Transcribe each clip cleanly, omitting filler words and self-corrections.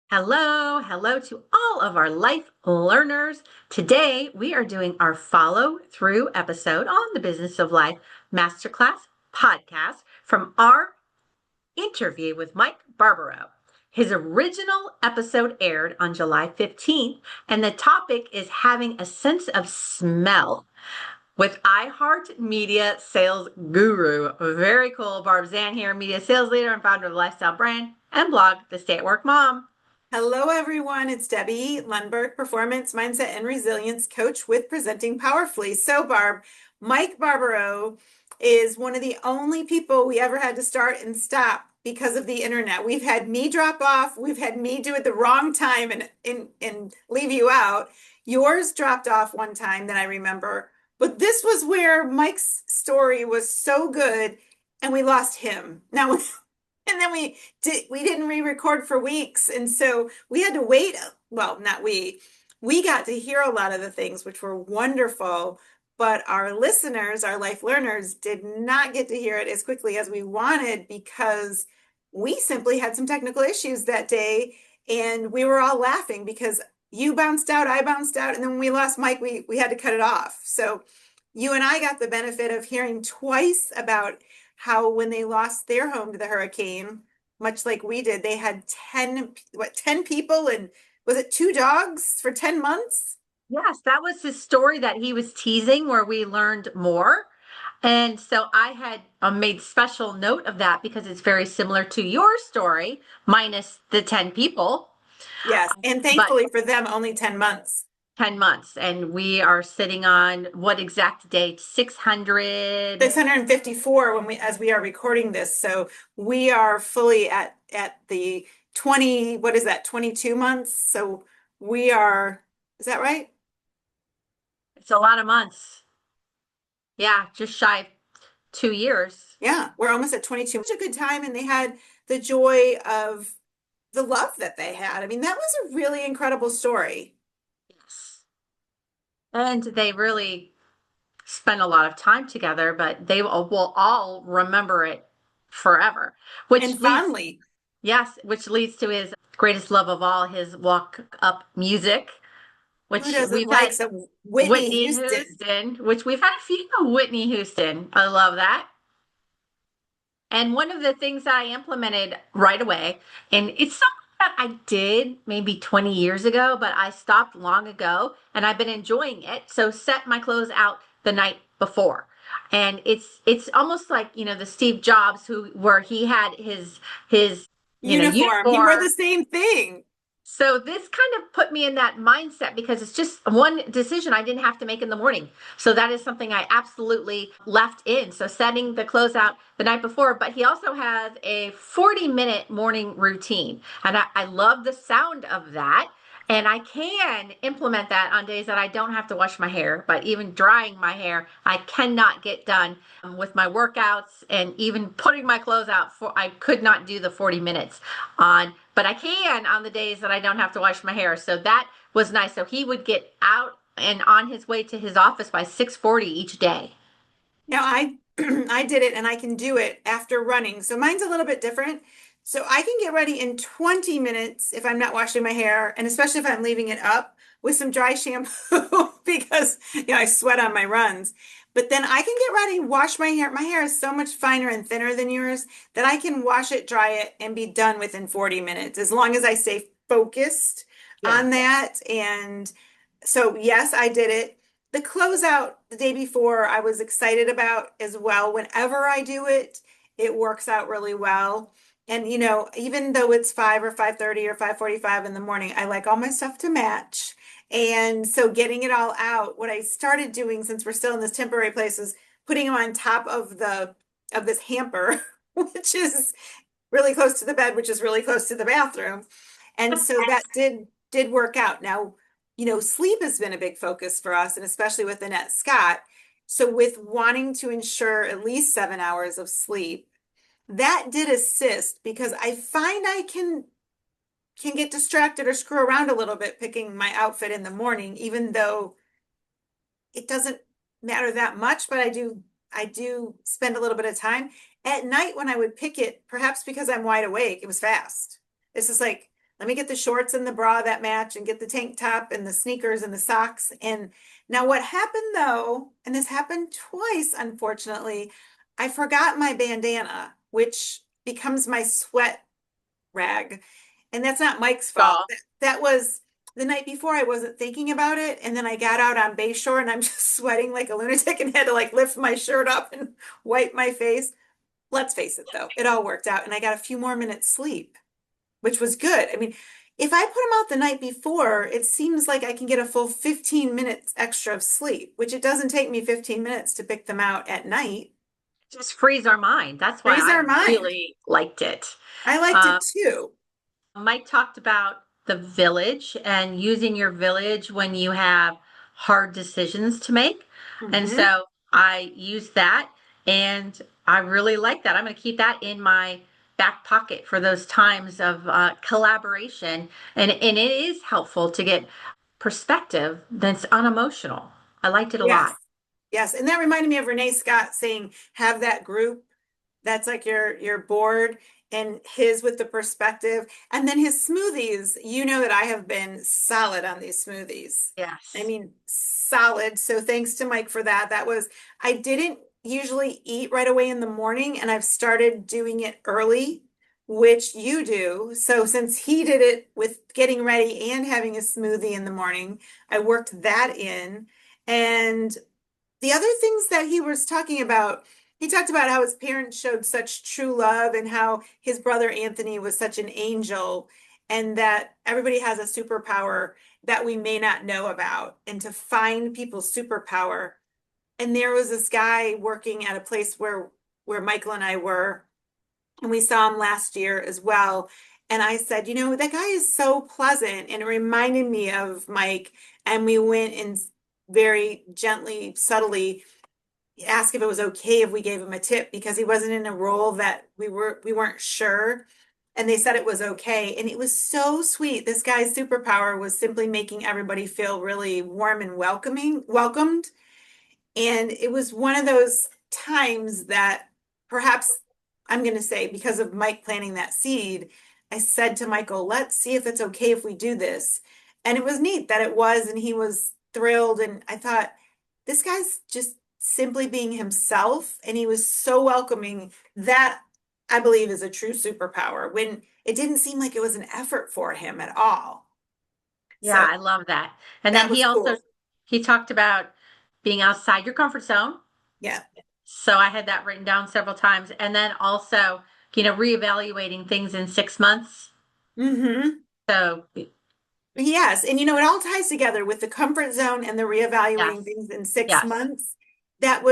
Hello, hello to all of our life learners. Today we are doing our follow through episode on the Business of Life Masterclass podcast from our interview with Mike Barbaro. His original episode aired on July 15th, and the topic is having a sense of smell with iHeartMedia sales guru. Very cool. Barb Zant here, media sales leader and founder of the lifestyle brand and blog, The Stay at Work Mom. Hello, everyone. It's Debbie Lundberg, performance, mindset, and resilience coach with Presenting Powerfully. So, Barb, Mike Barbaro is one of the only people we ever had to start and stop because of the internet. We've had me drop off. We've had me do it the wrong time and leave you out. Yours dropped off one time that I remember. But this was where Mike's story was so good and we lost him. Now, and then we didn't re-record for weeks. And so we had to wait. Well, not we got to hear a lot of the things which were wonderful, but our listeners, our life learners, did not get to hear it as quickly as we wanted because we simply had some technical issues that day. And we were all laughing because you bounced out, I bounced out. And then when we lost Mike, we had to cut it off. So you and I got the benefit of hearing twice about how when they lost their home to the hurricane, much like we did, they had 10 people and was it 2 dogs for 10 months? Yes, that was his story that he was teasing where we learned more. And so I had made special note of that because it's very similar to your story, minus the 10 people, Yes. And but thankfully for them, only 10 months. 10 months. And we are sitting on what exact date? 600. 654 as we are recording this. So we are fully at the 20, what is that, 22 months? So we are, is that right? It's a lot of months. Yeah, just shy of 2 years. Yeah, we're almost at 22. Such a good time, and they had the joy of the love that they had. I mean, that was a really incredible story. Yes. And they really spend a lot of time together, but they will all remember it forever, which And leads, fondly. yes, which leads to his greatest love of all, his walk up music, Who which doesn't we've like had some Whitney Whitney Houston? Houston, which we've had a few Whitney Houston. I love that. And one of the things that I implemented right away, and it's something that I did maybe 20 years ago, but I stopped long ago and I've been enjoying it. So set my clothes out the night before. And it's almost like, the Steve Jobs where he had his Uniform. He wore uniform. the same thing. So this kind of put me in that mindset because it's just one decision I didn't have to make in the morning. So that is something I absolutely left in. So setting the clothes out the night before, but he also has a 40-minute morning routine. And I love the sound of that. And I can implement that on days that I don't have to wash my hair, but even drying my hair, I cannot get done with my workouts and even putting my clothes out I could not do the 40 minutes but I can on the days that I don't have to wash my hair. So that was nice. So he would get out and on his way to his office by 6:40 each day. Now I I did it and I can do it after running. So mine's a little bit different. So I can get ready in 20 minutes if I'm not washing my hair, and especially if I'm leaving it up with some dry shampoo because I sweat on my runs. But then I can get ready, wash my hair. My hair is so much finer and thinner than yours that I can wash it, dry it, and be done within 40 minutes as long as I stay focused Yeah. on that. And so yes, I did it. The closeout the day before, I was excited about as well. Whenever I do it, it works out really well. And even though it's 5 or 5:30 or 5:45 in the morning, I like all my stuff to match. And so getting it all out, what I started doing since we're still in this temporary place is putting them on top of this hamper, which is really close to the bed, which is really close to the bathroom. And so that did work out. Now, sleep has been a big focus for us, and especially with Annette Scott. So with wanting to ensure at least 7 hours of sleep, that did assist because I find I can get distracted or screw around a little bit picking my outfit in the morning, even though it doesn't matter that much, but I do spend a little bit of time. At night when I would pick it, perhaps because I'm wide awake, it was fast. It's just like let me get the shorts and the bra that match and get the tank top and the sneakers and the socks. And now what happened though, and this happened twice, unfortunately, I forgot my bandana, which becomes my sweat rag. And that's not Mike's fault. Shaw. That was the night before. I wasn't thinking about it. And then I got out on Bayshore and I'm just sweating like a lunatic and had to like lift my shirt up and wipe my face. Let's face it though, it all worked out and I got a few more minutes sleep, which was good. I mean, if I put them out the night before, it seems like I can get a full 15 minutes extra of sleep, which it doesn't take me 15 minutes to pick them out at night. Just frees our mind. That's why Frees I our mind. really liked it. I liked Um, it too. Mike talked about the village and using your village when you have hard decisions to make. And Hmm. so I use that and I really like that. I'm going to keep that in my back pocket for those times of collaboration. And it is helpful to get perspective that's unemotional. I liked it a Yes. lot. Yes. And that reminded me of Renee Scott saying, have that group that's like your board and his with the perspective. And then his smoothies, you know that I have been solid on these smoothies. I Yes. mean, solid. So thanks to Mike for that. I didn't usually eat right away in the morning and I've started doing it early, which you do. So since he did it with getting ready and having a smoothie in the morning, I worked that in. And the other things that he was talking about, he talked about how his parents showed such true love and how his brother Anthony was such an angel, and that everybody has a superpower that we may not know about, and to find people's superpower. And there was this guy working at a place where Michael and I were, and we saw him last year as well. And I said, that guy is so pleasant. And it reminded me of Mike. And we went and very gently, subtly asked if it was okay if we gave him a tip because he wasn't in a role that we weren't sure. And they said it was okay. And it was so sweet. This guy's superpower was simply making everybody feel really warm and welcomed. And it was one of those times that perhaps I'm going to say, because of Mike planting that seed, I said to Michael, let's see if it's okay if we do this. And it was neat that it was, and he was thrilled. And I thought, this guy's just simply being himself. And he was so welcoming. That I believe is a true superpower when it didn't seem like it was an effort for him at all. Yeah, So I love that. And then that was cool. he talked about being outside your comfort zone. Yeah. So I had that written down several times. And then also, reevaluating things in 6 months. Hmm. So Yes, and it all ties together with the comfort zone and the reevaluating yes, things in six yes, months. That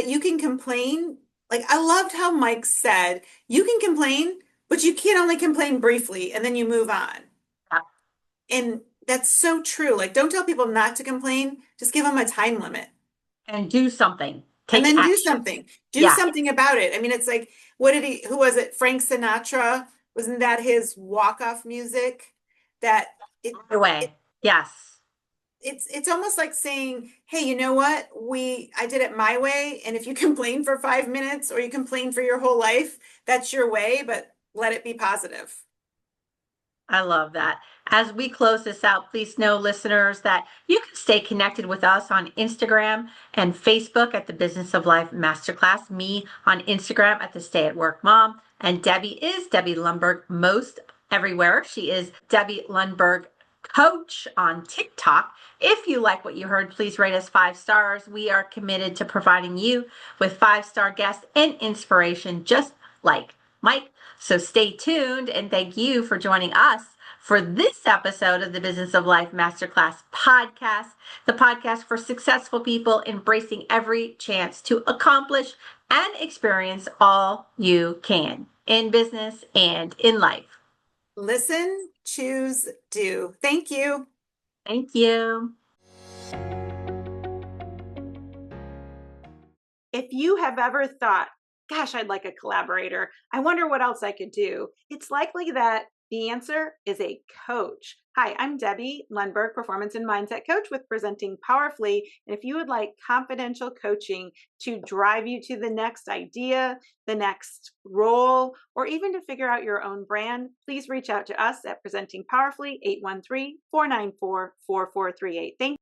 you can complain. Like I loved how Mike said, you can complain, but you can only complain briefly and then you move on. yeah. And that's so true. Like don't tell people not to complain, just give them a time limit And do something. and Take then do action. something. Do Yeah, something about it. I mean, it's like, who was it? Frank Sinatra? Wasn't that his walk-off music? That it, right away. Yes. it's almost like saying, hey, you know what? I did it my way, and if you complain for 5 minutes or you complain for your whole life, that's your way, but let it be positive. I love that. As we close this out, please know, listeners, that you can stay connected with us on Instagram and Facebook at the Business of Life Masterclass, me on Instagram at the Stay at Work Mom, and Debbie is Debbie Lundberg most everywhere. She is Debbie Lundberg Coach on TikTok. If you like what you heard, please rate us 5 stars. We are committed to providing you with 5-star guests and inspiration just like Mike. So stay tuned and thank you for joining us for this episode of the Business of Life Masterclass podcast, the podcast for successful people embracing every chance to accomplish and experience all you can in business and in life. Listen, choose, do. Thank you. Thank you. If you have ever thought, gosh, I'd like a collaborator, I wonder what else I could do, it's likely that The answer is a coach. Hi, I'm Debbie Lundberg, Performance and Mindset Coach with Presenting Powerfully. And if you would like confidential coaching to drive you to the next idea, the next role, or even to figure out your own brand, please reach out to us at Presenting Powerfully, 813-494-4438. Thank you.